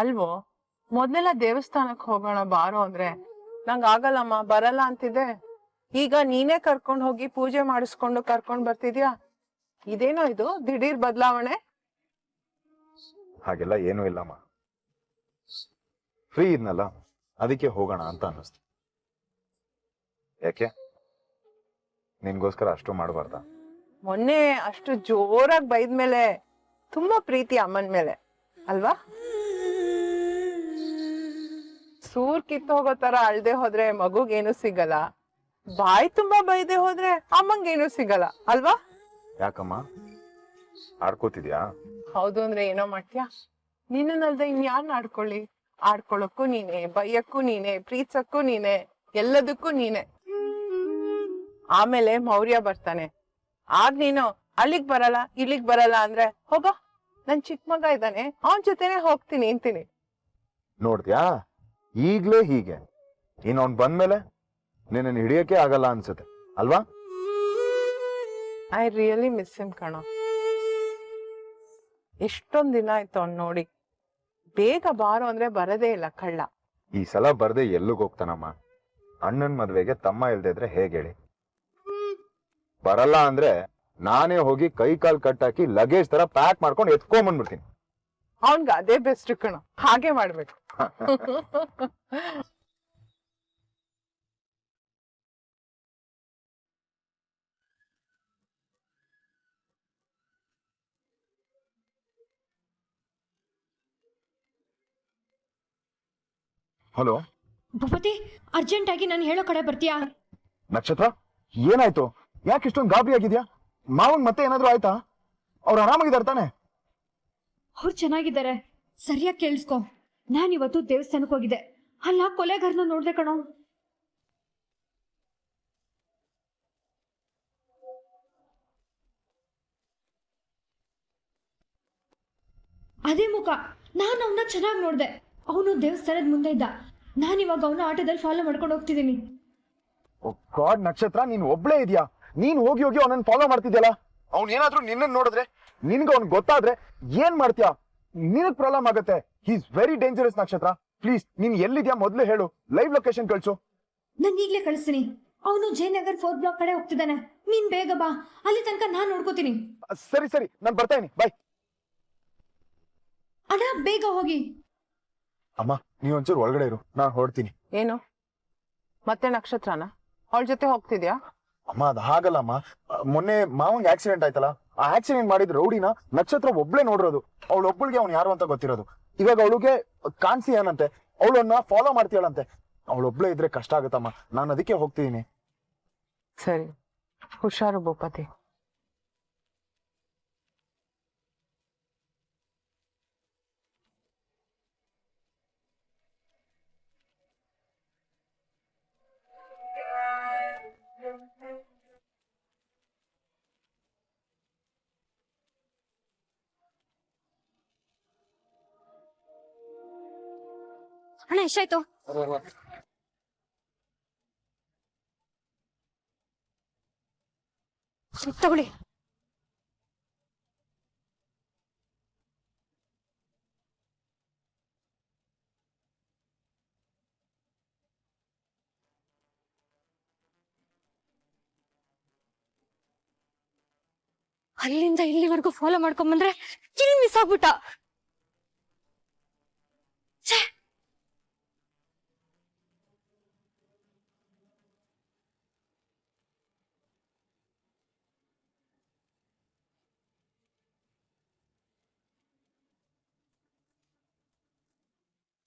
ಅಲ್ವೋ ಮೊದ್ಲೆಲ್ಲ ದೇವಸ್ಥಾನಕ್ ಹೋಗೋಣ ಬಾರೋ ಅಂದ್ರೆ ನಂಗ್ ಆಗಲ್ಲಮ್ಮ ಬರಲ್ಲ ಅಂತಿದ್ದೆ. ಈಗ ನೀನೇ ಕರ್ಕೊಂಡ್ ಹೋಗಿ ಪೂಜೆ ಮಾಡಿಸ್ಕೊಂಡು ಕರ್ಕೊಂಡ್ ಬರ್ತಿದ್ಯಾ. ಇದೇನೋ ಇದು ದಿಢೀರ್ ಬದಲಾವಣೆ? ಹಾಗೆಲ್ಲ ಏನೂ ಇಲ್ಲಮ್ಮ, ಫ್ರೀ ಇದ್ನಲ್ಲ ಅದಕ್ಕೆ ಹೋಗೋಣ ಅಂತ ಅನ್ನಿಸ್ತು. ಯಾಕೆ ನಿನ್ಗೋಸ್ಕರ ಅಷ್ಟು ಮಾಡಬಾರ್ದ? ಮೊನ್ನೆ ಅಷ್ಟು ಜೋರಾಗಿ ಬೈದ್ಮೇಲೆ ತುಂಬಾ ಪ್ರೀತಿ ಅಮ್ಮನ್ ಮೇಲೆ ಅಲ್ವಾ? ಸೂರ್ ಕಿತ್ತು ಹೋಗೋ ತರ ಅಳ್ದೆ ಹೋದ್ರೆ ಮಗುಗೇನು ಸಿಗಲ್ಲ, ಬಾಯಿ ತುಂಬಾ ಬೈದೆ ಹೋದ್ರೆ ಅಮ್ಮಂಗೇನು ಸಿಗಲ್ಲ ಅಲ್ವಾ? ಯಾಕಮ್ಮ ಆಡ್ಕೋತಿದ್ಯಾ? ಹೌದು ಅಂದ್ರೆ ಏನೋ ಮಾಡ್ತೀಯಾ? ನಿನ್ನಲ್ದೆ ಇನ್ಯಾರನ್ನ ಆಡ್ಕೊಳ್ಳಿ? ಆಡ್ಕೊಳಕ್ಕೂ ನೀನೆ, ಬೈಯಕ್ಕೂ ನೀನೆ, ಪ್ರೀತಿಸಕ್ಕೂ ನೀನೆ, ಎಲ್ಲದಕ್ಕೂ ನೀನೆ. ಆಮೇಲೆ ಮೌರ್ಯ ಬರ್ತಾನೆ, ಆಗ ನೀನು ಅಲ್ಲಿಗ್ ಬರಲ್ಲ ಇಲ್ಲಿಗ್ ಬರಲ್ಲ ಅಂದ್ರೆ ಹೋಗೋ ನನ್ ಚಿಕ್ಕ ಮಗ ಇದ್ದಾನೆ ಅವನ್ ಜೊತೆನೆ ಹೋಗ್ತೀನಿ ಅಂತೀನಿ. ನೋಡ್ದ್ಯಾ ಈಗ್ಲೇ ಹೀಗೆ, ಇನ್ ಅವ್ನ್ ಬಂದ್ಮೇಲೆ ನಿನ್ನ ಹಿಡಿಯಕ್ಕೆ ಆಗಲ್ಲ ಅನ್ಸುತ್ತೆ ಅಲ್ವಾ? ಐ ರಿಯಲಿ ಮಿಸ್ ಹಿಮ್ ಕಣೋ. ಎಷ್ಟೊಂದ್ ದಿನ ಆಯ್ತು ಅವ್ನ್ ನೋಡಿ. ಬೇಗ ಬಾರೋ ಅಂದ್ರೆ ಬರದೇ ಇಲ್ಲ ಕಳ್ಳ. ಈ ಸಲ ಬರ್ದೆ ಎಲ್ಲಿಗೆ ಹೋಗ್ತಾನಮ್ಮ? ಅಣ್ಣನ್ ಮದ್ವೆಗೆ ತಮ್ಮ ಇಲ್ದೇ ಇದ್ರೆ ಹೇಗೆ ಹೇಳಿ? ಬರಲ್ಲ ಅಂದ್ರೆ ನಾನೇ ಹೋಗಿ ಕೈ ಕಾಲ್ ಕಟ್ಟಾಕಿ ಲಗೇಜ್ ತರ ಪ್ಯಾಕ್ ಮಾಡ್ಕೊಂಡು ಎತ್ಕೊಂಡ್ ಬಂದ್ಬಿಡ್ತೀನಿ. ಅವನ್ಗ ಅದೇ ಬೆಸ್ಟ್ ಕಣೋ, ಹಾಗೆ ಮಾಡ್ಬೇಕು. ಹಲೋ ಭೂಪತಿ, ಅರ್ಜೆಂಟ್ ಆಗಿ ನಾನು ಹೇಳೋ ಕಡೆ ಬರ್ತೀಯಾ? ನಕ್ಷತ್ರ, ಏನಾಯ್ತು? ಯಾಕೆ ಇಷ್ಟೊಂದು ಗಾಬರಿ ಆಗಿದ್ಯಾ? ಮಾವನ್ ಮತ್ತೆ ಏನಾದ್ರು ಆಯ್ತಾ? ಅವ್ರು ಆರಾಮಾಗಿದ್ದಾರೆ ತಾನೆ? ಅವ್ರು ಚೆನ್ನಾಗಿದ್ದಾರೆ. ಸರಿಯಾಗಿ ಕೇಳಿಸ್ಕೊ, ನಾನಿವತ್ತು ದೇವಸ್ಥಾನಕ್ಕೆ ಹೋಗಿದ್ದೆ. ಅಲ್ಲ ಕೊಲೆಗಾರನ ನೋಡ್ದೆ ಕಣೋ. ಅದೇ ಮುಖ. ನಾನು ಅವನ್ನ ಚೆನ್ನಾಗಿ ನೋಡ್ದೆ. ಅವನು ದೇವಸ್ಥಾನದ ಮುಂದೆ ಇದ್ದ. ನಾನಿವಾಗ ಅವನ ಆಟೋದಲ್ಲಿ ಫಾಲೋ ಮಾಡ್ಕೊಂಡು ಹೋಗ್ತಿದ್ದೀನಿ. ಗಾಡ್ ನಕ್ಷತ್ರ, ನೀನ್ ಒಬ್ಳೇ ಇದೆಯಾ? ನೀನ್ ಹೋಗಿ ಹೋಗಿ ಅವನನ್ನ ಫಾಲೋ ಮಾಡ್ತಿದ್ಯಲ್ಲ. ಅವ್ನ್ ಏನಾದ್ರೂ ನಿನ್ನ ನೋಡಿದ್ರೆ, ನಿನ್ಗೆ ಅವ್ನ್ ಗೊತ್ತಾದ್ರೆ ಏನ್ ಮಾಡ್ತೀಯಾ? ನಿನಗ್ ಪ್ರಾಬ್ಲಮ್ ಆಗತ್ತೆ. ಹಿ ಇಸ್ ವೆರಿ ಡೇಂಜರಸ್ ನಕ್ಷತ್ರ. ಪ್ಲೀಸ್ ನೀನ್ ಎಲ್ಲಿದ್ಯಾ ಮೊದ್ಲು ಹೇಳು, ಲೈವ್ ಲೊಕೇಶನ್ ಕಳ್ಸು. ನಾನು ಈಗ್ಲೇ ಕಳಿಸ್ತೀನಿ. ಅವನು ಜಯನಗರ್ 4th ಬ್ಲಾಕ್ ಕಡೆ ಹೋಗ್ತಿದ್ದಾನೆ. ನೀನ್ ಬೇಗ ಬಾ, ಅಲ್ಲಿ ತನಕ ನಾನ್ ನೋಡ್ಕೋತೀನಿ. ಸರಿ ಸರಿ, ನಾನ್ ಬರ್ತಾ ಇದೀನಿ, ಬಾಯ್. ಅಣ್ಣ ಬೇಗ ಹೋಗಿ. ಅಮ್ಮ ನೀವ್ ಒಂಚೂರು ಒಳಗಡೆ ಇರು, ನಾನ್ ಹೊರಡ್ತೀನಿ. ಏನು ಮತ್ತೆ ನಕ್ಷತ್ರನ ಅವಳ ಜೊತೆ ಹೋಗ್ತಿದ್ಯಾ? ಅಮ್ಮ ಅದ್ ಹಾಗಲ್ಲಮ್ಮ, ಮೊನ್ನೆ ಮಾವಂಗ್ ಆಕ್ಸಿಡೆಂಟ್ ಆಯ್ತಲ್ಲ, ಆ ಆಕ್ಸಿಡೆಂಟ್ ಮಾಡಿದ ರೌಡಿನ ನಕ್ಷತ್ರ ಒಬ್ಳೆ ನೋಡಿರೋದು. ಅವಳೊಬ್ಬಳಿಗೆ ಅವ್ನು ಯಾರು ಅಂತ ಗೊತ್ತಿರೋದು. ಇವಾಗ ಅವಳಿಗೆ ಕಾಣಿಸಿ ಏನಂತೆ, ಅವಳನ್ನ ಫಾಲೋ ಮಾಡ್ತೀಯಳಂತೆ. ಅವಳೊಬ್ಳೆ ಇದ್ರೆ ಕಷ್ಟ ಆಗುತ್ತಮ್ಮ, ನಾನು ಅದಕ್ಕೆ ಹೋಗ್ತಿದ್ದೀನಿ. ಸರಿ, ಹುಷಾರು ಭೂಪತಿ. ಅಣ್ಣ ಎಷ್ಟಾಯ್ತು? ತಗೊಳ್ಳಿ. ಅಲ್ಲಿಂದ ಇಲ್ಲಿವರೆಗೂ ಫಾಲೋ ಮಾಡ್ಕೊಂಬಂದ್ರೆ ಇಲ್ಲಿ ಮಿಸ್ ಆಗ್ಬಿಟ್ಟ.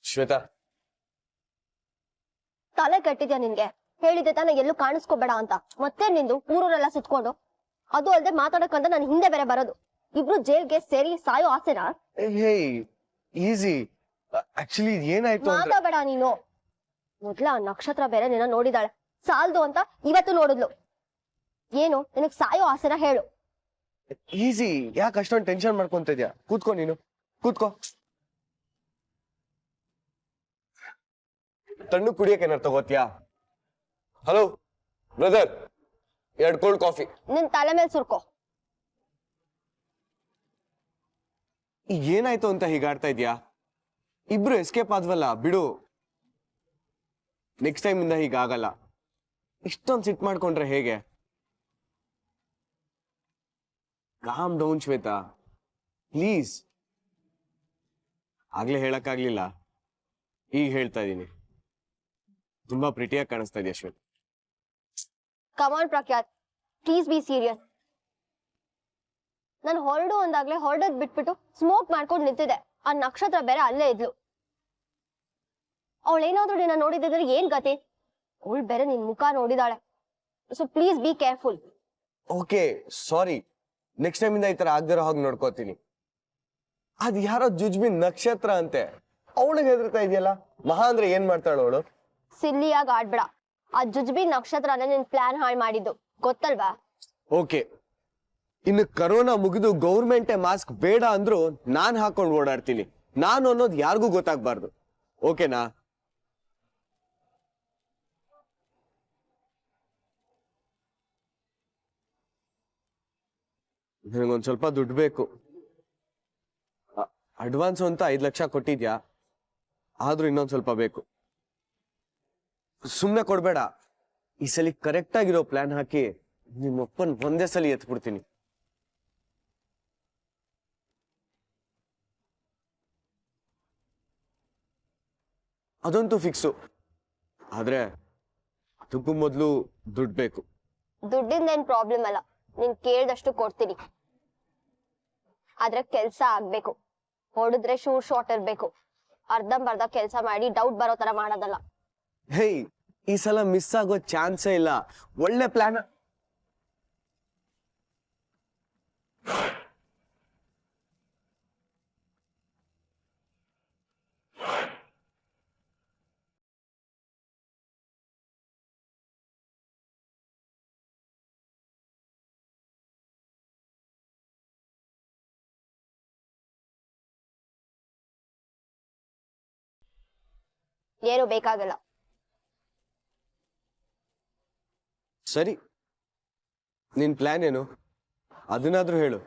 ಶ್ವೇತಾ, ತಲೆ ಕೆಟ್ಟಿದ್ಯಾ ನಿನ್ಗೆ? ಹೇಳಿದ್ದೆ ತಾನೆ ಎಲ್ಲೂ ಕಾಣಿಸ್ಕೋಬೇಡ ಅಂತ. ಮತ್ತೆ ನಿಂದು ಊರೂರೆಲ್ಲ ಸುತ್ಕೊಂಡು, ಅದು ಅಲ್ಲದೆ ಮಾತಾಡಕ್ಕಂತ ನಾನು ಹಿಂದೆ ಬೇರೆ ಬರೋದು. ಇಬ್ರು ಜೈಲ್ಗೆ ಸೇರಿ ಸಾಯೋ ಆಸೆನಾ? ಈಸಿ. ಆಕ್ಚುಲಿ ಏನಾಯ್ತು ಅಂದ್ರೆ ಮಾತಾಡಬೇಡ ನೀನು. ಮೊದ್ಲ ನಕ್ಷತ್ರ ಬೇರೆ ನಿನ್ನ ನೋಡಿದಾಳೆ, ಸಾಲ್ದು ಅಂತ ಇವತ್ತು ನೋಡಿದ್ಲು. ಏನು ನಿನಗ್ ಸಾಯೋ ಆಸೆನ ಹೇಳು. ಈಸಿ. ಯಾಕೆ ಅಷ್ಟೊಂದು ಟೆನ್ಷನ್ ಮಾಡ್ಕೊಂತ ಇದ್ಯಾ? ಕೂತ್ಕೋ, ನೀನು ಕೂತ್ಕೋ. ತಣ್ಣು ಕುಡಿಯಕ್ಕೆ ಏನಾರು ತಗೋತ್ಯಾ? Hello brother, 2 cold coffee. ನಿನ್ ತಲೆ ಮೇಲೆ ಸುರ್ಕೋ. ಏನಾಯ್ತು ಅಂತ ಹೀಗಾಡ್ತಾ ಇದ್ಯಾ? ಇಬ್ರು ಎಸ್ಕೇಪ್ ಆದ್ವಲ್ಲ ಬಿಡು. ನೆಕ್ಸ್ಟ್ ಟೈಮ್ ಇಂದ ಹೀಗಾಗಲ್ಲ. ಇಷ್ಟೊಂದು ಸಿಟ್ ಮಾಡ್ಕೊಂಡ್ರೆ ಹೇಗೆ? Calm down Shweta, please. ಆಗ್ಲೇ ಹೇಳಕ್ಕಾಗ್ಲಿಲ್ಲ, ಈಗ ಹೇಳ್ತಾ ಇದೀನಿ. ತುಂಬಾ ಪ್ರಿಟಿಯಾಗಿ ಕಾಣಿಸ್ತಾ ಇದೆಯಾ ಶ್ವೇತಾ. ಕಮಾನ್ ಪ್ರಖ್ಯಾತ್, ಪ್ಲೀಸ್ ಬಿ ಸೀರಿಯಸ್. ನಾನು ಹೊರಡು ಅಂದಾಗ್ಲೇ ಹೊರಡೋದ್ ಬಿಟ್ಬಿಟ್ಟು ಸ್ಮೋಕ್ ಮಾಡ್ಕೊಂಡು ನಿಂತಿದೆ. ಆ ನಕ್ಷತ್ರ ಬೇರೆ ಅಲ್ಲೇ ಇದ್ಲು. ಅವಳೇನಾದ್ರೂ ನಿನ್ನ ನೋಡಿದ್ರೆ ಏನ್ ಗತಿ? ಅವಳು ಬೇರೆ ನಿನ್ ಮುಖ ನೋಡಿದಾಳೆ. So please be careful. Okay sorry, next time ಇಂದ ಈ ತರ ಆಗದಿರೋ ಹಾಗೆ ನೋಡ್ಕೋತೀನಿ. ಅದ್ ಯಾರೋ ಜುಜ್ಬಿನ್ ನಕ್ಷತ್ರ ಅಂತೆ, ಅವಳಿಗೆ ಹೆದರ್ತಾ ಇದೆಯಲ್ಲ. ಮಹಾ ಅಂದ್ರೆ ಏನ್ ಮಾಡ್ತಾಳ ಅವಳು? ಸಿಲ್ಲಿಯಾಗಿ ಆಡ್ಬೇಡ. ಆ ಜುಜ್ಬಿ ನಕ್ಷತ್ರನೇ ನಿನ್ ಪ್ಲಾನ್ ಹಾಳು ಮಾಡಿದ್ದು, ಗೊತ್ತಲ್ವಾ? ಓಕೆ, ಇನ್ನು ಕರೋನಾ ಮುಗಿದು ಗೌರ್ಮೆಂಟೇ ಮಾಸ್ಕ್ ಬೇಡ ಅಂದ್ರು ನಾನ್ ಹಾಕೊಂಡು ಓಡಾಡ್ತೀನಿ. ನಾನು ಅನ್ನೋದು ಯಾರಿಗೂ ಗೊತ್ತಾಗ್ಬಾರ್ದು. ಓಕೆನಾ? ನನಗೊಂದ್ ಸ್ವಲ್ಪ ದುಡ್ಡು ಬೇಕು. ಅಡ್ವಾನ್ಸ್ ಅಂತ 5 ಲಕ್ಷ ಕೊಟ್ಟಿದ್ಯಾ, ಆದ್ರೂ ಇನ್ನೊಂದ್ ಸ್ವಲ್ಪ ಬೇಕು. ಸುಮ್ನೆ ಕೊಡ್ಬೇಡ. ಈ ಸಲ ಕರೆಕ್ಟ್ ಆಗಿರೋ ಪ್ಲಾನ್ ಹಾಕಿ ನಿಮ್ಮಪ್ಪನ್ ಒಂದೇ ಸಲ ಎತ್ಬಿಡ್ತೀನಿ. ಅದಂತೂ ಫಿಕ್ಸು. ಆದ್ರೆ ಅದಕ್ಕೂ ಮೊದ್ಲು ದುಡ್ಡು ಬೇಕು. ದುಡ್ಡಿಂದ ಏನ್ ಪ್ರಾಬ್ಲಮ್ ಅಲ್ಲ, ನೀನ್ ಕೇಳ್ದಷ್ಟು ಕೊಡ್ತೀನಿ. ಆದ್ರೆ ಕೆಲ್ಸ ಆಗ್ಬೇಕು. ಹೊಡೆದ್ರೆ ಶೂರ್ ಶಾರ್ಟ್ ಇರ್ಬೇಕು. ಅರ್ಧಂಬರ್ಧ ಕೆಲ್ಸ ಮಾಡಿ ಡೌಟ್ ಬರೋ ತರ ಮಾಡೋದಲ್ಲ. ಹೇಯ್, ಈ ಸಲ ಮಿಸ್ ಆಗೋ ಚಾನ್ಸೇ ಇಲ್ಲ. ಒಳ್ಳೆ ಪ್ಲಾನ್. ಏನು ಬೇಕಾಗಲ್ಲ. ಸರಿ, ನಿನ್ ಪ್ಲಾನ್ ಏನು ಅದನ್ನಾದ್ರೂ ಹೇಳು.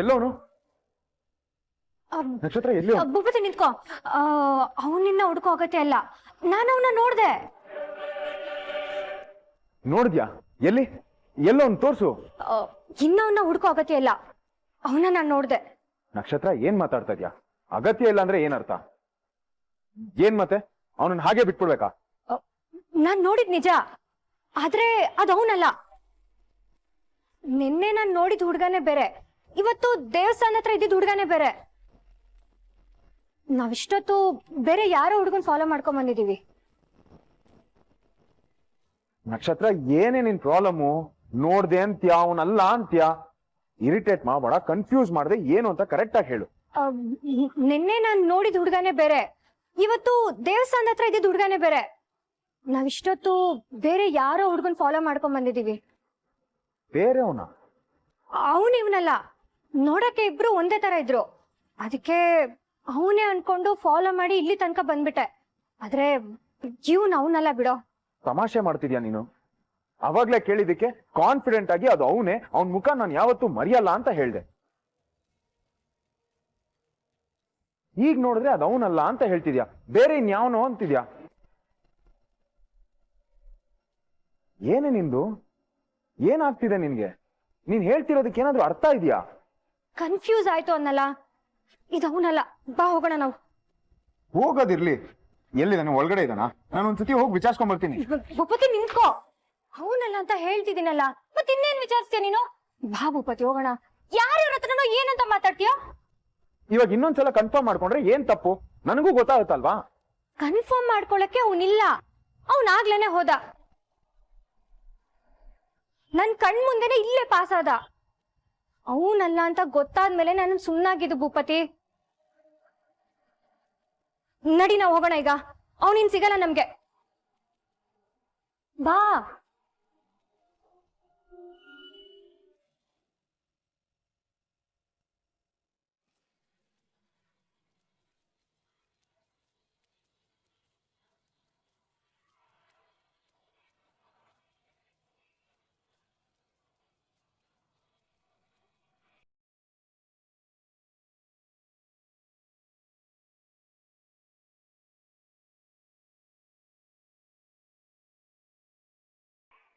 ಎಲ್ಲೋನು ನಕ್ಷತ್ರ? ಎಲ್ಲಿ? ಭೂಪತಿ ನಿಂತ್ಕೋ. ಅವನಿನ್ನ ಹುಡ್ಕೋ ಅಗತ್ಯ ಇಲ್ಲ. ನಾನು ಅವನ್ನ ನೋಡ್ದೆ. ನೋಡಿದ್ಯಾ? ಎಲ್ಲಿ? ಎಲ್ಲೋನ್ ತೋರ್ಸು. ಇನ್ನವನ್ನ ಹುಡ್ಕೋ ಅಗತ್ಯ ಇಲ್ಲ. ಅವನ ನಾನು ನೋಡ್ದೆ. ನಕ್ಷತ್ರ, ಏನ್ ಮಾತಾಡ್ತಾ ಇದ್ಯಾ? ಅಗತ್ಯ ಇಲ್ಲ ಅಂದ್ರೆ ಏನರ್ಥ? ಏನ್ ಮತ್ತೆ ಅವನನ್ನ ಹಾಗೆ ಬಿಟ್ಬಿಡ್ಬೇಕಾ? ನಾನ್ ನೋಡಿದ್ ನಿಜ, ಆದ್ರೆ ಅದು ಅವನಲ್ಲ. ನಿನ್ನೆ ನಾನ್ ನೋಡಿದ ಹುಡ್ಗನೇ ಬೇರೆ, ಇವತ್ತು ದೇವಸ್ಥಾನ ಹತ್ರ ಇದ್ದಿದ್ ಹುಡ್ಗನೇ ಬೇರೆ. ನಾವಿಷ್ಟೊತ್ತು ಬೇರೆ ಯಾರೋ ಹುಡ್ಗನ್ ಫಾಲೋ ಮಾಡ್ಕೊಂಡ್ ಬಂದಿದೀವಿ. ನಕ್ಷತ್ರ, ಏನೇ ನಿನ್ ಪ್ರಾಬ್ಲಮ್ಮು? ನೋಡ್ದೆ ಅಂತ್ಯಾ, ಅವನಲ್ಲ ಅಂತ್ಯಾ? ಇರಿಟೇಟ್ ಮಾಡಬೇಡ, ಕನ್ಫ್ಯೂಸ್ ಮಾಡದೆ ಏನು ಅಂತ ಕರೆಕ್ಟ್ ಆಗಿ ಹೇಳು. ನಿನ್ನೆ ನಾನ್ ನೋಡಿದ ಹುಡ್ಗನೇ ಬೇರೆ, ಇವತ್ತು ದೇವಸ್ಥಾನ ಹತ್ರ ಇದ್ದಿದ್ ಹುಡ್ಗನೇ ಬೇರೆ. ನಾವಿಷ್ಟೊತ್ತು ಬೇರೆ ಯಾರೋ ಹುಡ್ಗನ್ ಫಾಲೋ ಮಾಡ್ಕೊಂಡ್ ಬಂದಿದೀವಿ. ಬೇರೆ ಅವನ? ಅವನ್ ಇವನಲ್ಲ. ನೋಡಕ್ಕೆ ಇಬ್ರು ಒಂದೇ ತರ ಇದ್ರು. ಅದಕ್ಕೆ ಅವನೇ ಅನ್ಕೊಂಡು ಫಾಲೋ ಮಾಡಿ ಇಲ್ಲಿ ತನಕ ಬಂದ್ಬಿಟ್ಟೆ. ಆದ್ರೆ ಇವನ್ ಅವನಲ್ಲ ಬಿಡೋ. ತಮಾಷೆ ಮಾಡ್ತಿದ್ಯಾ ನೀನು? ಅವಾಗ್ಲೇ ಕೇಳಿದಕ್ಕೆ ಕಾನ್ಫಿಡೆಂಟ್ ಆಗಿ ಅದು ಅವನೇ, ಅವನ್ ಮುಖ ನಾನು ಯಾವತ್ತೂ ಮರೆಯಲ್ಲ ಅಂತ ಹೇಳ್ದೆ. ಈಗ ನೋಡಿದ್ರೆ ಅದು ಅವನಲ್ಲ ಅಂತ ಹೇಳ್ತಿದ್ಯಾ, ಬೇರೆ ಇನ್ಯಾವನೋ ಅಂತಿದ್ಯಾ. ಏನೇ ನಿಂದು? ಏನಾಗ್ತಿದೆ ನಿನ್ಗೆ? ನೀನ್ ಹೇಳ್ತಿರೋದಕ್ಕೆ ಏನಾದ್ರೂ ಅರ್ಥ ಇದೆಯಾ? ಕನ್ಫ್ಯೂಸ್ ಆಯ್ತು ಅನ್ನಲ್ಲ, ಇದು ಅವನಲ್ಲ. ಬಾ ಹೋಗೋಣ ನಾವು. ಹೋಗೋದಿರ್ಲಿ, ಎಲ್ಲಿದ್ದಾನೆ? ಒಳಗಡೆ ಇದ್ದಾನ? ನಾನು ಒಂದ್ಸತಿ ಹೋಗಿ ವಿಚಾರಿಸ್ಕೊಂಡ್ ಬರ್ತೀನಿ. ಭೂಪತಿ ನಿಂತ್ಕೋ, ಅವನಲ್ಲ ಅಂತ ಹೇಳ್ತಿದ್ದೀನಲ್ಲ, ಮತ್ತೆ ಇನ್ನೇನ್ ವಿಚಾರಿಸ್ತೀಯ ನೀನು? ಬಾ ಭೂಪತಿ ಹೋಗೋಣ. ಯಾರ್ಯಾರ ಹತ್ರನೋ ಏನಂತ ಮಾತಾಡ್ತೀಯ? ಇವಾಗ ಇನ್ನೊಂದ್ಸಲ ಕನ್ಫರ್ಮ್ ಮಾಡ್ಕೊಂಡ್ರೆ ಏನ್ ತಪ್ಪು? ನನಗೂ ಗೊತ್ತಾಗುತ್ತಲ್ವಾ? ಕನ್ಫರ್ಮ್ ಮಾಡ್ಕೊಳಕ್ಕೆ ಅವನಿಲ್ಲ, ಅವನಾಗ್ಲೇನೆ ಹೋದ. ನನ್ ಕಣ್ ಮುಂದೆನೆ ಇಲ್ಲೇ ಪಾಸ್ ಆದ. ಅವನಲ್ಲ ಅಂತ ಗೊತ್ತಾದ್ಮೇಲೆ ನಾನು ಸುಮ್ನಾಗಿದ್ದು ಭೂಪತಿ. ನಡಿ ನಾವು ಹೋಗೋಣ ಈಗ, ಅವನಿನ್ ಸಿಗಲ್ಲ ನಮ್ಗೆ. ಬಾ.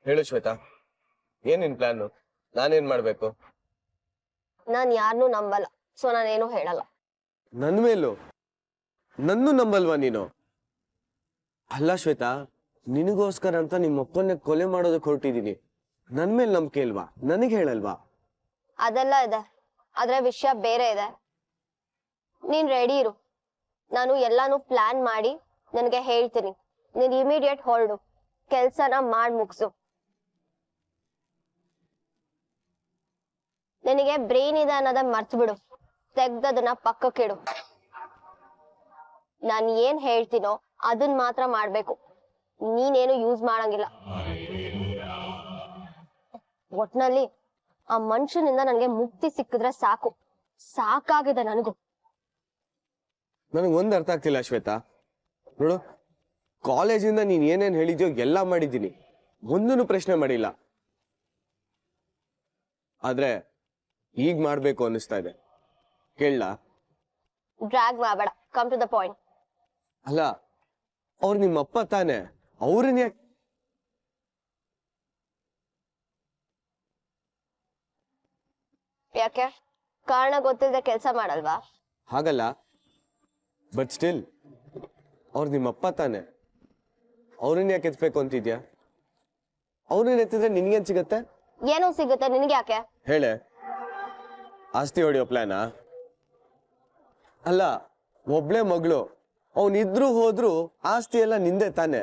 ಹೇಳು ಶ್ವೇತಾ, ಏನ್ ನಿನ್ ಪ್ಲಾನು? ನಾನೇನ್ ಮಾಡ್ಬೇಕು? ನಾನ್ ಯಾರನ್ನೂ ನಂಬಲ್ಲ, ಸೊ ನಾನೇನು ಹೇಳಲ್ಲ. ನನ್ ಮೇಲೂ ನನ್ನೂ ನಂಬಲ್ವಾ ನೀನು? ಅಲ್ಲ ಶ್ವೇತಾ, ನಿನಗೋಸ್ಕರ ಅಂತ ನಿಮ್ಮಪ್ಪನ್ನೇ ಕೊಲೆ ಮಾಡೋದಕ್ಕೆ ಹೊರಟಿದೀನಿ. ನನ್ ಮೇಲೆ ನಂಬಿಕೆ ಇಲ್ವಾ? ನನಗೆ ಹೇಳಲ್ವಾ? ಅದೆಲ್ಲ ಇದೆ, ಆದ್ರೆ ವಿಷಯ ಬೇರೆ ಇದೆ. ನೀನ್ ರೆಡಿ ಇರು, ನಾನು ಎಲ್ಲಾನು ಪ್ಲಾನ್ ಮಾಡಿ ನಿನಗೆ ಹೇಳ್ತೀನಿ. ನೀನ್ ಇಮಿಡಿಯೇಟ್ ಹೊರಡು, ಕೆಲ್ಸನ ಮಾಡ್ ಮುಗ್ಸು. ನಿನಗೆ ಬ್ರೈನ್ ಇದೆ ಅನ್ನೋದ ಮರ್ತು ಬಿಡು, ತೆಗ್ದದನ್ನ ಪಕ್ಕಕ್ಕಿಡು. ನಾನು ಏನ್ ಹೇಳ್ತೀನೋ ಅದನ್ ಮಾತ್ರ ಮಾಡ್ಬೇಕು, ನೀನೇನು ಯೂಸ್ ಮಾಡಂಗಿಲ್ಲ. ಒಟ್ನಲ್ಲಿ ಆ ಮನುಷ್ಯನಿಂದ ನನ್ಗೆ ಮುಕ್ತಿ ಸಿಕ್ಕಿದ್ರೆ ಸಾಕು, ಸಾಕಾಗಿದೆ ನನಗೂ. ನನಗೆ ಒಂದ್ ಅರ್ಥ ಆಗ್ತಿಲ್ಲ ಶ್ವೇತಾ. ನೋಡು, ಕಾಲೇಜಿಂದ ನೀನ್ ಏನೇನ್ ಹೇಳಿದ್ಯೋ ಎಲ್ಲಾ ಮಾಡಿದ್ದೀನಿ, ಒಂದನ್ನು ಪ್ರಶ್ನೆ ಮಾಡಿಲ್ಲ. ಆದ್ರೆ ಈಗ ಮಾಡ್ಬೇಕು ಅನ್ನಿಸ್ತಾ ಇದೆ. ಕೇಳಲಾ? ಡ್ರ್ಯಾಗ್ ಮಾಡಬೇಡ, ಕಮ್ ಟು ದ ಪಾಯಿಂಟ್. ಅಲ್ಲ, ಅವ್ರು ನಿಮ್ಮಪ್ಪ ತಾನೆ, ಅವ್ರನ್ನ ಯಾಕೆ ಕಾರಣ ಗೊತ್ತಿಲ್ಲದೆ ಕೆಲಸ ಮಾಡಲ್ವಾ? ಹಾಗಲ್ಲ, ಬಟ್ ಸ್ಟಿಲ್ ಅವ್ರು ನಿಮ್ಮಪ್ಪ ತಾನೆ, ಅವ್ರನ್ನ ಯಾಕೆ ಎತ್ಬೇಕು ಅಂತಿದ್ಯಾ? ಅವ್ರನ್ನ ಎತ್ತಿದ್ರೆ ನಿನ್ಗೇನ್ ಸಿಗತ್ತೆ? ಏನೋ ಸಿಗುತ್ತೆ, ನಿನ್ಗೆ ಯಾಕೆ? ಹೇಳೆ, ಆಸ್ತಿ ಹೊಡಿಯೋ ಪ್ಲಾನಾ? ಅಲ್ಲ, ಒಬ್ಳೆ ಮಗಳು, ಅವನಿದ್ರು ಹೋದ್ರು ಆಸ್ತಿ ಎಲ್ಲ ನಿಂದೆ ತಾನೆ.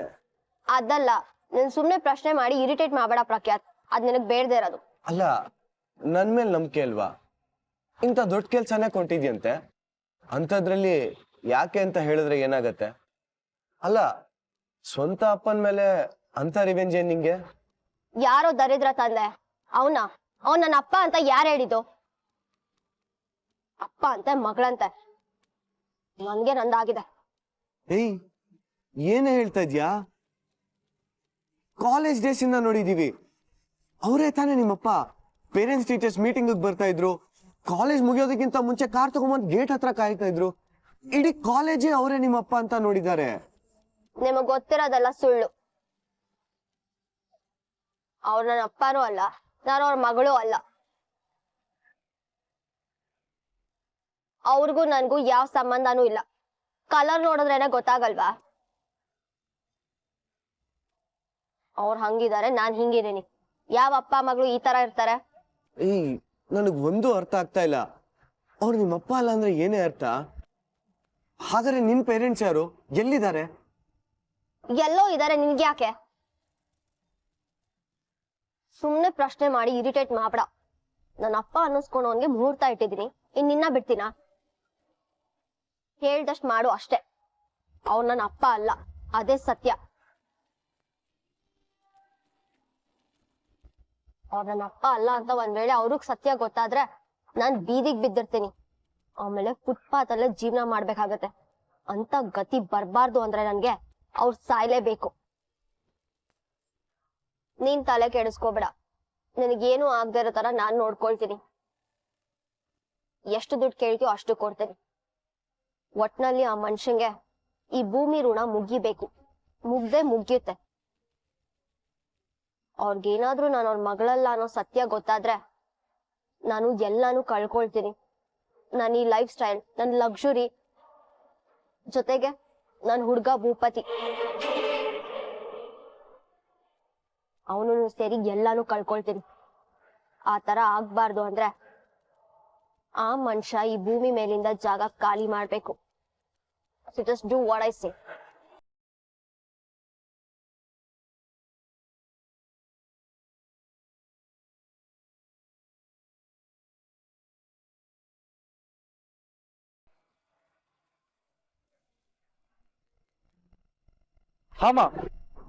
ಅದಲ್ಲ, ನೀನ್ ಸುಮ್ನೆ ಪ್ರಶ್ನೆ ಮಾಡಿ ಇರಿಟೇಟ್ ಮಾಡಬೇಡ ಪ್ರಖ್ಯಾತ್, ಅದ್ ನಿನಗ್ ಬೇಡದೇ ಇರೋದು. ಅಲ್ಲ, ನನ್ ಮೇಲೆ ನಂಬಿಕೆ ಅಲ್ವಾ? ಇಂಥ ದೊಡ್ಡ ಕೆಲ್ಸನೇ ಕೊಂಟಿದ್ಯಂತೆ, ಅಂಥದ್ರಲ್ಲಿ ಯಾಕೆ ಅಂತ ಹೇಳಿದ್ರೆ ಏನಾಗತ್ತೆ? ಅಲ್ಲ, ಸ್ವಂತ ಅಪ್ಪನ ಮೇಲೆ ಅಂತ ರಿವೆಂಜ್ ಏನ್ ನಿಂಗೆ? ಯಾರೋ ದರಿದ್ರ ತಂದೆ, ಅವನ ನನ್ನ ಅಪ್ಪ ಅಂತ ಯಾರು ಹೇಳಿದ್ದು? ಅಪ್ಪ ಅಂತೆ ಮಗಳಂತೆ, ನನ್ಗೆ ನಂದಾಗಿದೆ. ಏಯ್, ಏನೇ ಹೇಳ್ತಾ ಇದ್ಯಾ? ಕಾಲೇಜ್ ಡೇಸ್ ಇಂದ ನೋಡಿದೀವಿ, ಅವರೇ ತಾನೇ ನಿಮ್ಮಪ್ಪ. ಪೇರೆಂಟ್ಸ್ ಟೀಚರ್ಸ್ ಮೀಟಿಂಗ್ ಬರ್ತಾ ಇದ್ರು, ಕಾಲೇಜ್ ಮುಗಿಯೋದಕ್ಕಿಂತ ಮುಂಚೆ ಕಾರ್ ತಗೊಂಬಂದ್ ಗೇಟ್ ಹತ್ರ ಕಾಯ್ತಾ ಇದ್ರು. ಇಡೀ ಕಾಲೇಜೇ ಅವರೇ ನಿಮ್ಮಪ್ಪ ಅಂತ ನೋಡಿದ್ದಾರೆ. ನಿಮಗ್ ಗೊತ್ತಿರೋದೆಲ್ಲ ಸುಳ್ಳು. ಅವ್ರ ನನ್ನ ಅಪ್ಪನೂ ಅಲ್ಲ, ನಾನು ಅವ್ರ ಮಗಳೂ ಅಲ್ಲ. ಅವ್ರಿಗೂ ನನ್ಗೂ ಯಾವ ಸಂಬಂಧನೂ ಇಲ್ಲ. ಕಲರ್ ನೋಡಿದ್ರೇನೆ ಗೊತ್ತಾಗಲ್ವಾ? ಅವ್ರು ಹಂಗಿದ್ದಾರೆ, ನಾನ್ ಹಿಂಗಿದ್ದೀನಿ. ಯಾವ ಅಪ್ಪ ಮಗಳು ಈ ತರ ಇರ್ತಾರೆ? ಏಯ್, ನನಗ್ ಒಂದು ಅರ್ಥ ಆಗ್ತಾ ಇಲ್ಲ. ಅವ್ರು ನಿಮ್ಮಪ್ಪ ಅಲ್ಲ ಅಂದ್ರೆ ಏನೇ ಅರ್ಥ? ಹಾಗಾದ್ರೆ ನಿನ್ ಪೇರೆಂಟ್ಸ್ ಯಾರು? ಎಲ್ಲಿದ್ದಾರೆ? ಎಲ್ಲೋ ಇದಾರೆ, ನಿನ್ಗೆ ಯಾಕೆ? ಸುಮ್ನೆ ಪ್ರಶ್ನೆ ಮಾಡಿ ಇರಿಟೇಟ್ ಮಾಡ್ಬೇಡ. ನನ್ನ ಅಪ್ಪ ಅನ್ನಿಸ್ಕೊಂಡು ಅವನ್ಗೆ ಮುಹೂರ್ತ ಇಟ್ಟಿದ್ದೀನಿ, ಇನ್ ನಿನ್ನ ಬಿಡ್ತೀನ? ಹೇಳ್ದಷ್ಟ್ ಮಾಡು ಅಷ್ಟೇ. ಅವ್ರು ನನ್ನ ಅಪ್ಪ ಅಲ್ಲ, ಅದೇ ಸತ್ಯ. ಅವ್ರ ನನ್ನ ಅಪ್ಪ ಅಲ್ಲ ಅಂತ ಒಂದ್ ವೇಳೆ ಅವ್ರಿಗ್ ಸತ್ಯ ಗೊತ್ತಾದ್ರೆ ನಾನ್ ಬೀದಿಗ್ ಬಿದ್ದಿರ್ತೀನಿ. ಆಮೇಲೆ ಫುಟ್ಪಾತ್ ಅಲ್ಲೇ ಜೀವನ ಮಾಡ್ಬೇಕಾಗತ್ತೆ. ಅಂತ ಗತಿ ಬರ್ಬಾರ್ದು ಅಂದ್ರೆ ನನ್ಗೆ ಅವ್ರು ಸಾಯ್ಲೇಬೇಕು. ನೀನ್ ತಲೆ ಕೆಡಿಸ್ಕೋಬೇಡ, ನಿನಗೇನು ಆಗದೆ ಇರೋ ತರ ನಾನ್ ನೋಡ್ಕೊಳ್ತೀನಿ. ಎಷ್ಟು ದುಡ್ಡು ಕೇಳ್ತೀಯೋ ಅಷ್ಟು ಕೊಡ್ತೀನಿ. ಒಟ್ನಲ್ಲಿ ಆ ಮನುಷ್ಯಂಗೆ ಈ ಭೂಮಿ ಋಣ ಮುಗಿಬೇಕು, ಮುಗಿಯುತ್ತೆ. ಅವ್ರಿಗೇನಾದ್ರೂ ನಾನು ಅವ್ರ ಮಗಳಲ್ಲ ಅನ್ನೋ ಸತ್ಯ ಗೊತ್ತಾದ್ರೆ ನಾನು ಎಲ್ಲಾನು ಕಳ್ಕೊಳ್ತೀನಿ. ನಾನು ಈ ಲೈಫ್ ಸ್ಟೈಲ್, ನನ್ನ ಲಕ್ಸುರಿ ಜೊತೆಗೆ ನನ್ನ ಹುಡ್ಗ ಭೂಪತಿ ಅವನು ಸೇರಿ ಎಲ್ಲಾನು ಕಳ್ಕೊಳ್ತೀನಿ. ಆ ತರ ಆಗ್ಬಾರ್ದು ಅಂದ್ರೆ ಆ ಮನುಷ್ಯ ಈ ಭೂಮಿ ಮೇಲಿಂದ ಜಾಗ ಖಾಲಿ ಮಾಡ್ಬೇಕು. So just do what I say. ಹಾಮ.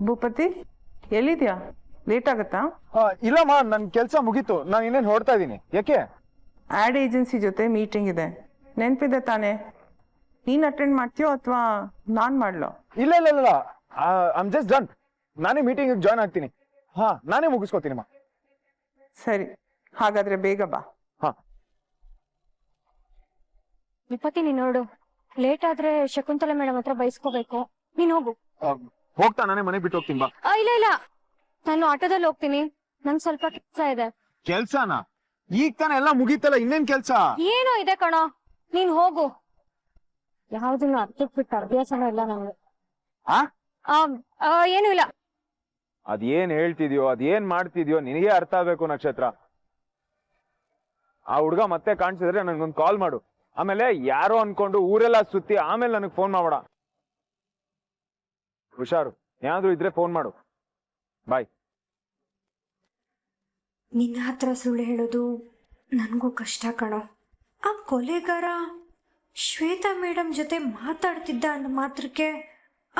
ಭೂಪತಿ ಎಲ್ಲಿದ್ಯಾ? ಲೇಟ್ ಆಗತ್ತಾ? ಇಲ್ಲಮ್ಮ, ನನ್ ಕೆಲ್ಸ ಮುಗೀತು. ನಾನು ಇನ್ನೇನು ಹೊರಡ್ತಾ ಇದ್ದೀನಿ. ಯಾಕೆ? ಆಡ್ ಏಜೆನ್ಸಿ ಜೊತೆ ಮೀಟಿಂಗ್ ಇದೆ, ನೆನ್ಪಿದೆ ತಾನೆ? ನೀನ್ ಅಟೆಂಡ್ ಮಾಡ್ತೀಯೋ ಅಥವಾ ನಾನ್ ಮಾಡ್ಲೋ? ಇಲ್ಲ ಇಲ್ಲ ಇಲ್ಲ, ಐ ಆಮ್ ಜಸ್ಟ್ ಡನ್. ನಾನೇ ಮೀಟಿಂಗ್ ಜಾಯ್ನ್ ಆಗ್ತೀನಿ. ನಾನೇ ಮುಗಿಸ್ಕೊತೀನಿಮ್ಮ. ಸರಿ, ಹಾಗಾದ್ರೆ ಬೇಗ ಬಾ. ವಿಪತಿ ನೀನ್ ನೋಡು, ಲೇಟ್ ಆದ್ರೆ ಶಕುಂತಲಾ ಮೇಡಮ್ ಹತ್ರ ಬೈಸ್ಕೋಬೇಕು. ನೀನ್ ಹೋಗು. ಹೋಗ್ತಾ ನಾನೇ ಮನೆ ಬಿಟ್ಟು ಹೋಗ್ತೀನಿ ಬಾ. ಇಲ್ಲ ಇಲ್ಲ, ನಾನು ಆಟೋದಲ್ಲಿ ಹೋಗ್ತೀನಿ, ನಂಗೆ ಸ್ವಲ್ಪ ಕೆಲಸ ಇದೆ. ಕೆಲ್ಸನಾ? ಈಗ ತಾನೇ ಎಲ್ಲ ಮುಗೀತಲ್ಲ, ಇನ್ನೇನ್ ಕೆಲ್ಸ? ಏನೋ ಇದೆ ಕಣೋ, ನೀನ್ ಹೋಗು. ಯಾವ್ದನ್ನ ಅರ್ಥಕ್ ಬಿಟ್ಟ ಅಭ್ಯಾಸನೂ ಇಲ್ಲ ನನಗೆ. ಏನು ಇಲ್ಲ. ಅದೇನ್ ಹೇಳ್ತಿದ್ಯೋ, ಅದೇನ್ ಮಾಡ್ತಿದ್ಯೋ ನಿನಗೆ ಅರ್ಥ ಆಗ್ಬೇಕು ನಕ್ಷತ್ರ. ಆ ಹುಡ್ಗ ಮತ್ತೆ ಕಾಣಿಸಿದ್ರೆ ನನ್ಗೊಂದು ಕಾಲ್ ಮಾಡು. ಆಮೇಲೆ ಯಾರೋ ಅನ್ಕೊಂಡು ಊರೆಲ್ಲ ಸುತ್ತಿ ಆಮೇಲೆ ನನಗ್ ಫೋನ್ ಮಾಡ್ಬೇಡ. ಹುಷಾರು, ಏನಾದ್ರೂ ಇದ್ರೆ ಫೋನ್ ಮಾಡು. ಬಾಯ್. ನಿನ್ನ ಹತ್ರ ಸುಳ್ಳು ಹೇಳೋದು ನನಗೂ ಕಷ್ಟ ಕಣೋ. ಆ ಕೊಲೆಗಾರ ಶ್ವೇತಾ ಮೇಡಮ್ ಜೊತೆ ಮಾತಾಡ್ತಿದ್ದ ಅನ್ನೋ ಮಾತ್ರಕ್ಕೆ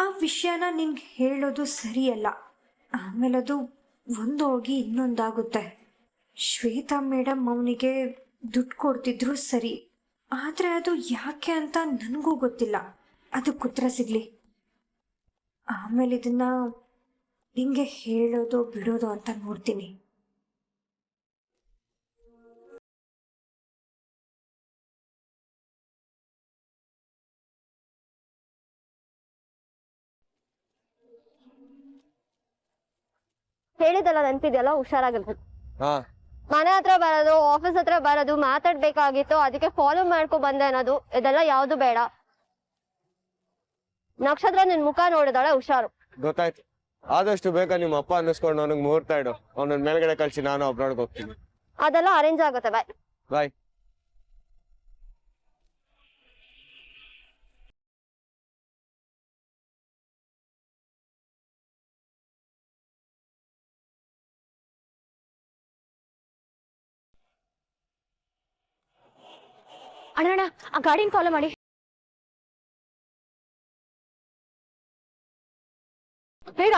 ಆ ವಿಷಯನ ನಿನ್ಗೆ ಹೇಳೋದು ಸರಿಯಲ್ಲ. ಆಮೇಲೆ ಅದು ಒಂದು ಹೋಗಿ ಇನ್ನೊಂದಾಗುತ್ತೆ. ಶ್ವೇತಾ ಮೇಡಮ್ ಅವನಿಗೆ ದುಡ್ಡು ಕೊಡ್ತಿದ್ರು ಸರಿ, ಆದರೆ ಅದು ಯಾಕೆ ಅಂತ ನನಗೂ ಗೊತ್ತಿಲ್ಲ. ಅದಕ್ಕೆ ಉತ್ತರ ಸಿಗಲಿ, ಆಮೇಲೆ ಇದನ್ನ ನಿಂಗೆ ಹೇಳೋದು ಬಿಡೋದು ಅಂತ ನೋಡ್ತೀನಿ. ಹೇಳಿದಲ್ಲ, ನೆನ್ಪಿದೆಯಲ್ಲ, ಹುಷಾರಾಗಿರ್ಬೇಕು. ಹಾ, ಮನೆ ಹತ್ರ ಬರೋದು, ಆಫೀಸ್ ಹತ್ರ ಬರೋದು, ಮಾತಾಡ್ಬೇಕಾಗಿತ್ತು, ಅದಕ್ಕೆ ಫಾಲೋ ಮಾಡ್ಕೊ ಬಂದೆ ಅನ್ನೋದು, ಇದೆಲ್ಲ ಯಾವ್ದು ಬೇಡ. ನಕ್ಷತ್ರ ನಿನ್ ಮುಖ ನೋಡಿದಾಳೆ, ಹುಷಾರು. ಗೊತ್ತಾಯ್ತು. ಆದಷ್ಟು ಬೇಗ ನಿಮ್ಮ ಅಪ್ಪ ಅನ್ನಿಸ್ಕೊಂಡು ಅವನಿಗೆ ಮುಹೂರ್ತ ಇಡು. ಅವನ ಮೇಲ್ಗಡೆ ಕಳ್ಸಿ ನಾನು ಅಬ್ರಾಡ್ಗೆ ಹೋಗ್ತೀನಿ. ಅದೆಲ್ಲ ಅರೇಂಜ್ ಆಗುತ್ತೆ. ಬಾಯ್ ಬಾಯ್. ಅಣ್ಣ, ಆ ಗಾಡಿನ ಫಾಲೋ ಮಾಡಿ ಬೇಗ.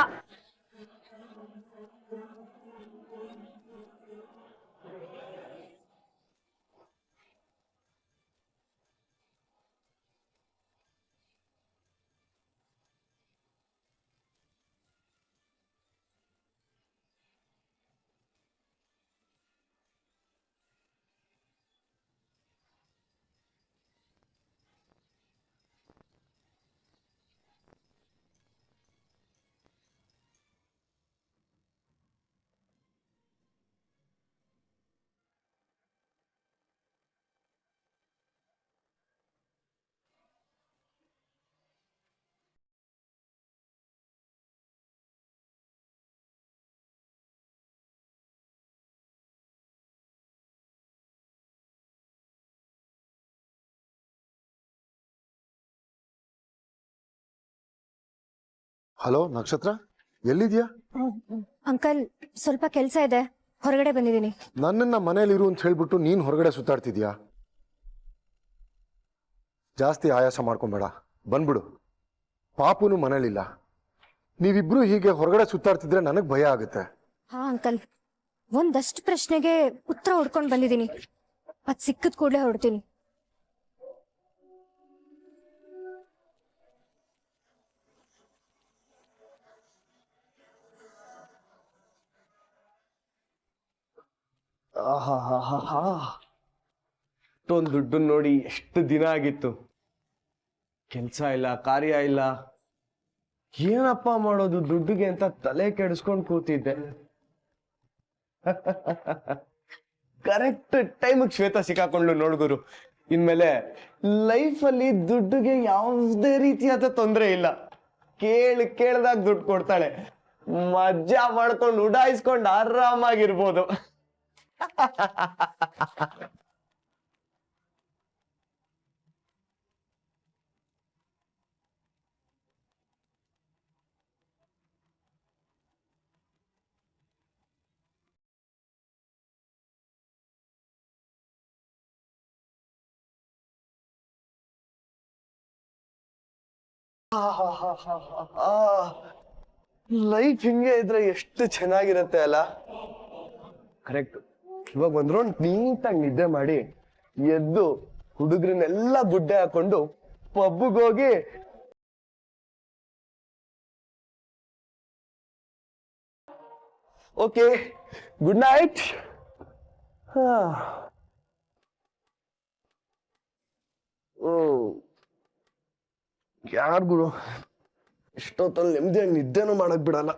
ಹಲೋ ನಕ್ಷತ್ರ, ಎಲ್ಲಿದ್ಯಾ? ಅಂಕಲ್, ಸ್ವಲ್ಪ ಕೆಲಸ ಇದೆ, ಹೊರಗಡೆ ಬಂದಿದ್ದೀನಿ. ನನ್ನನ್ನ ಮನೇಲಿರು ಅಂತ ಹೇಳ್ಬಿಟ್ಟು ನೀನ್ ಹೊರಗಡೆ ಸುತ್ತಾಡ್ತಿದ್ಯಾ? ಜಾಸ್ತಿ ಆಯಾಸ ಮಾಡ್ಕೊಂಬೇಡ, ಬಂದ್ಬಿಡು. ಪಾಪುನು ಮನೇಲಿಲ್ಲ. ನೀವಿಬ್ರು ಹೀಗೆ ಹೊರಗಡೆ ಸುತ್ತಾಡ್ತಿದ್ರೆ ನನಗ್ ಭಯ ಆಗುತ್ತೆ. ಹಾ ಅಂಕಲ್, ಒಂದಷ್ಟು ಪ್ರಶ್ನೆಗೆ ಉತ್ತರ ಹುಡ್ಕೊಂಡು ಬಂದಿದ್ದೀನಿ. ಅದ್ ಸಿಕ್ಕದ್ ಕೂಡಲೇ ಹೊರಡ್ತೀನಿ. ಅಷ್ಟೊಂದು ದುಡ್ಡು ನೋಡಿ ಎಷ್ಟು ದಿನ ಆಗಿತ್ತು. ಕೆಲ್ಸ ಇಲ್ಲ, ಕಾರ್ಯ ಇಲ್ಲ, ಏನಪ್ಪ ಮಾಡೋದು ದುಡ್ಡಿಗೆ ಅಂತ ತಲೆ ಕೆಡಿಸ್ಕೊಂಡು ಕೂತಿದ್ದೆ. ಕರೆಕ್ಟ್ ಟೈಮಿಗೆ ಶ್ವೇತಾ ಸಿಕ್ಕಾಕೊಂಡ್ಲು ನೋಡ್ಗುರು. ಇನ್ಮೇಲೆ ಲೈಫಲ್ಲಿ ದುಡ್ಡಿಗೆ ಯಾವುದೇ ರೀತಿಯಾದ ತೊಂದರೆ ಇಲ್ಲ. ಕೇಳ್ದಾಗ ದುಡ್ಡು ಕೊಡ್ತಾಳೆ, ಮಜಾ ಮಾಡ್ಕೊಂಡು ಉಡಾಯಿಸ್ಕೊಂಡು ಆರಾಮಾಗಿರ್ಬೋದು. ಲೈಫ್ ಹಿಂಗೆ ಇದ್ರೆ ಎಷ್ಟು ಚೆನ್ನಾಗಿರತ್ತೆ ಅಲ್ಲ. ಕರೆಕ್ಟ್. ಇವಾಗ ಒಂದ್ ರೌಂಡ್ ನೀಟಾಗಿ ನಿದ್ದೆ ಮಾಡಿ ಎದ್ದು ಹುಡುಗರನ್ನೆಲ್ಲ ಗುಡ್ಡೆ ಹಾಕೊಂಡು ಪಬ್ಗೆ ಹೋಗಿ ಓಕೆ ಗುಡ್ ನೈಟ್. ಯಾರು ಗುರು ಇಷ್ಟೊತ್ತಲ್ಲಿ ನೆಮ್ಮದಿಯಾಗಿ ನಿದ್ದೆನೂ ಮಾಡಕ್ ಬಿಡಲ್ಲ.